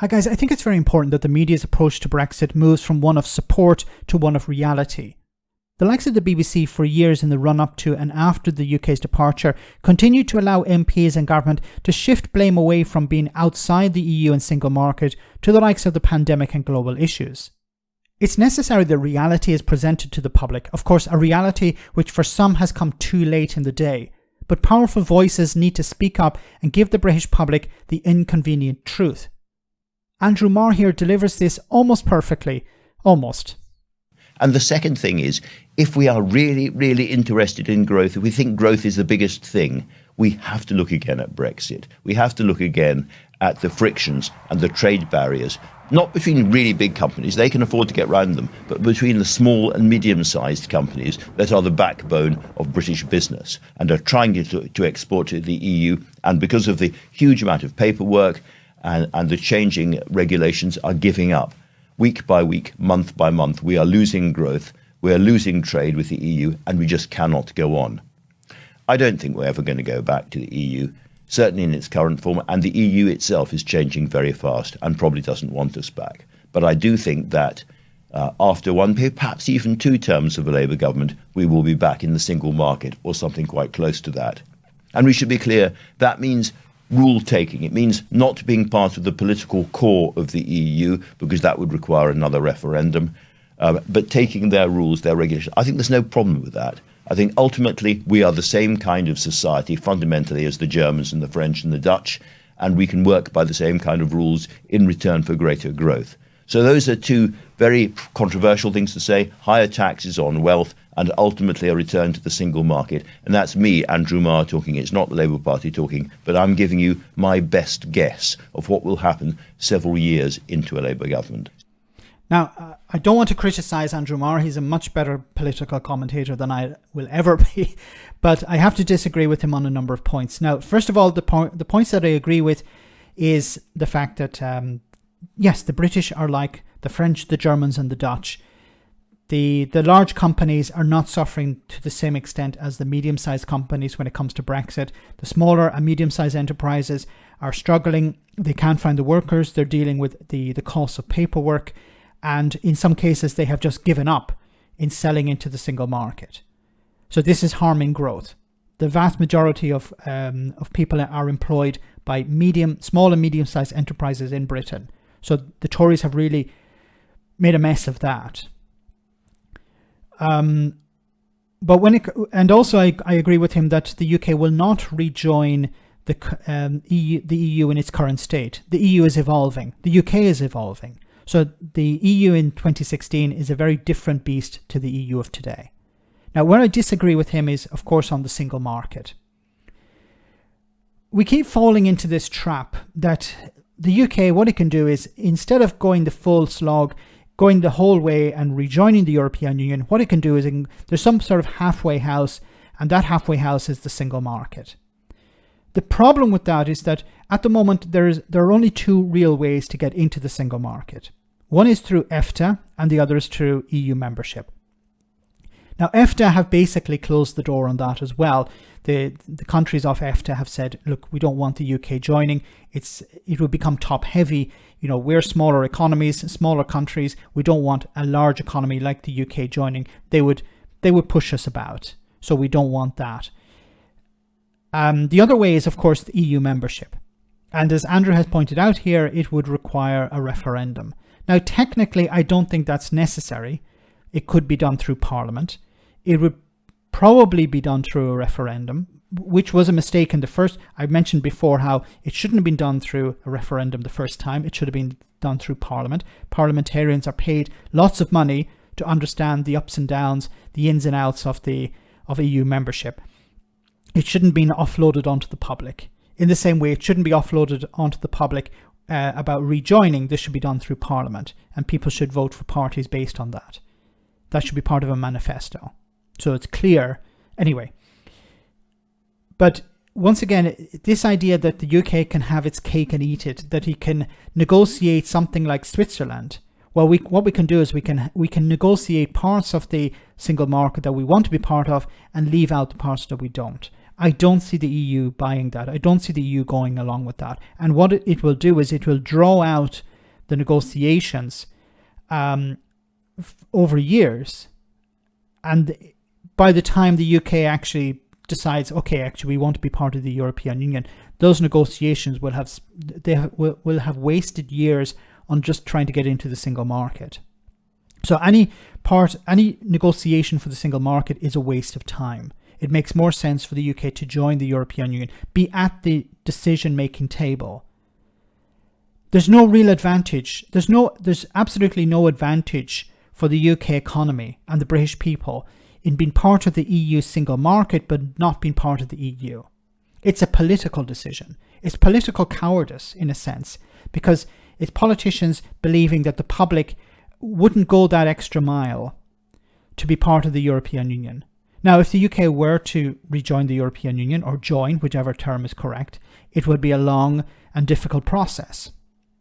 Hi guys, I think it's very important that the media's approach to Brexit moves from one of support to one of reality. The likes of the BBC for years in the run-up to and after the UK's departure continued to allow MPs and government to shift blame away from being outside the EU and single market to the likes of the pandemic and global issues. It's necessary that reality is presented to the public, of course a reality which for some has come too late in the day, but powerful voices need to speak up and give the British public the inconvenient truth. Andrew Marr here delivers this almost perfectly. Almost. And the second thing is, if we are really, really interested in growth, if we think growth is the biggest thing, we have to look again at Brexit. We have to look again at the frictions and the trade barriers, not between really big companies, they can afford to get around them, but between the small and medium-sized companies that are the backbone of British business and are trying to export to the EU. And because of the huge amount of paperwork and the changing regulations are giving up. Week by week, month by month, we are losing growth, we are losing trade with the EU, and we just cannot go on. I don't think we're ever going to go back to the EU, certainly in its current form, and the EU itself is changing very fast and probably doesn't want us back. But I do think that after one, perhaps even 2 terms of a Labour government, we will be back in the single market or something quite close to that. And we should be clear, that means rule-taking. It means not being part of the political core of the EU, because that would require another referendum, but taking their rules, their regulations. I think there's no problem with that. I think ultimately we are the same kind of society fundamentally as the Germans and the French and the Dutch, and we can work by the same kind of rules in return for greater growth. So those are 2 very controversial things to say: higher taxes on wealth and ultimately a return to the single market. And that's me, Andrew Marr, talking. It's not the Labour Party talking, but I'm giving you my best guess of what will happen several years into a Labour government. Now, I don't want to criticise Andrew Marr. He's a much better political commentator than I will ever be, but I have to disagree with him on a number of points. Now, first of all, the points that I agree with is the fact that, yes, the British are like the French, the Germans and the Dutch. The large companies are not suffering to the same extent as the medium-sized companies when it comes to Brexit. The smaller and medium-sized enterprises are struggling. They can't find the workers. They're dealing with the cost of paperwork. And in some cases, they have just given up in selling into the single market. So this is harming growth. The vast majority of people are employed by small and medium-sized enterprises in Britain. So the Tories have really made a mess of that. But I agree with him that the UK will not rejoin the EU in its current state. The EU is evolving. The UK is evolving. So the EU in 2016 is a very different beast to the EU of today. Now, where I disagree with him is, of course, on the single market. We keep falling into this trap that the UK, what it can do is, instead of going the full slog, going the whole way and rejoining the European Union, what it can do is there's some sort of halfway house, and that halfway house is the single market. The problem with that is that at the moment there are only 2 real ways to get into the single market. One is through EFTA and the other is through EU membership. Now, EFTA have basically closed the door on that as well. The countries of EFTA have said, look, we don't want the UK joining. It will become top heavy. You know, we're smaller economies, smaller countries. We don't want a large economy like the UK joining. They would push us about. So we don't want that. The other way is, of course, the EU membership. And as Andrew has pointed out here, it would require a referendum. Now, technically, I don't think that's necessary. It could be done through Parliament. It would probably be done through a referendum, which was a mistake in the first. I mentioned before how it shouldn't have been done through a referendum the first time. It should have been done through Parliament. Parliamentarians are paid lots of money to understand the ups and downs, the ins and outs of EU membership. It shouldn't be offloaded onto the public. In the same way, it shouldn't be offloaded onto the public about rejoining. This should be done through Parliament, and people should vote for parties based on that. That should be part of a manifesto. So it's clear. Anyway. But once again, this idea that the UK can have its cake and eat it, that it can negotiate something like Switzerland. Well, what we can do is we can negotiate parts of the single market that we want to be part of and leave out the parts that we don't. I don't see the EU buying that. I don't see the EU going along with that. And what it will do is it will draw out the negotiations over years. And by the time the UK actually decides, okay, actually we want to be part of the European Union, those negotiations will have wasted years on just trying to get into the single market. So any negotiation for the single market is a waste of time. It makes more sense for the UK to join the European Union, be at the decision-making table. There's no real advantage. There's absolutely no advantage for the UK economy and the British people in being part of the EU single market but not being part of the EU. It's a political decision. It's political cowardice in a sense, because it's politicians believing that the public wouldn't go that extra mile to be part of the European Union. Now, if the UK were to rejoin the European Union, or join, whichever term is correct, it would be a long and difficult process.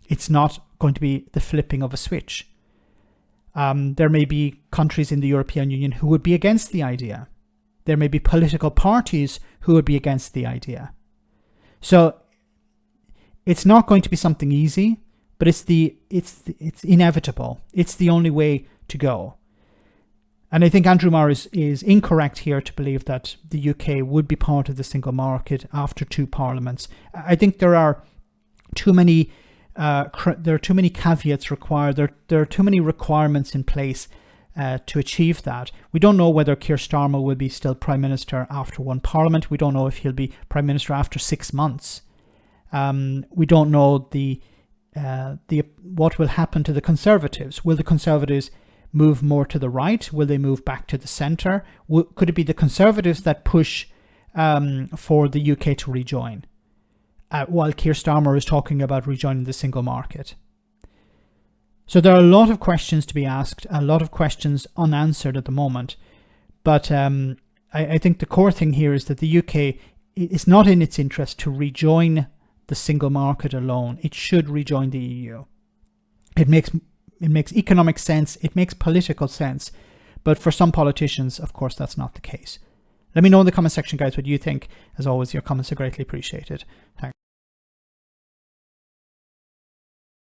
It's not going to be the flipping of a switch. There may be countries in the European Union who would be against the idea. There may be political parties who would be against the idea. So it's not going to be something easy, but it's inevitable. It's the only way to go. And I think Andrew Marr is incorrect here to believe that the UK would be part of the single market after 2 parliaments. I think there are too many caveats required. There are too many requirements in place to achieve that. We don't know whether Keir Starmer will be still Prime Minister after 1 parliament. We don't know if he'll be Prime Minister after 6 months. We don't know what will happen to the Conservatives. Will the Conservatives move more to the right? Will they move back to the centre? Could it be the Conservatives that push for the UK to rejoin, while Keir Starmer is talking about rejoining the single market? So there are a lot of questions to be asked, a lot of questions unanswered at the moment. But I think the core thing here is that the UK is not in its interest to rejoin the single market alone. It should rejoin the EU. It makes economic sense. It makes political sense. But for some politicians, of course, that's not the case. Let me know in the comment section, guys, what you think. As always, your comments are greatly appreciated. Thanks.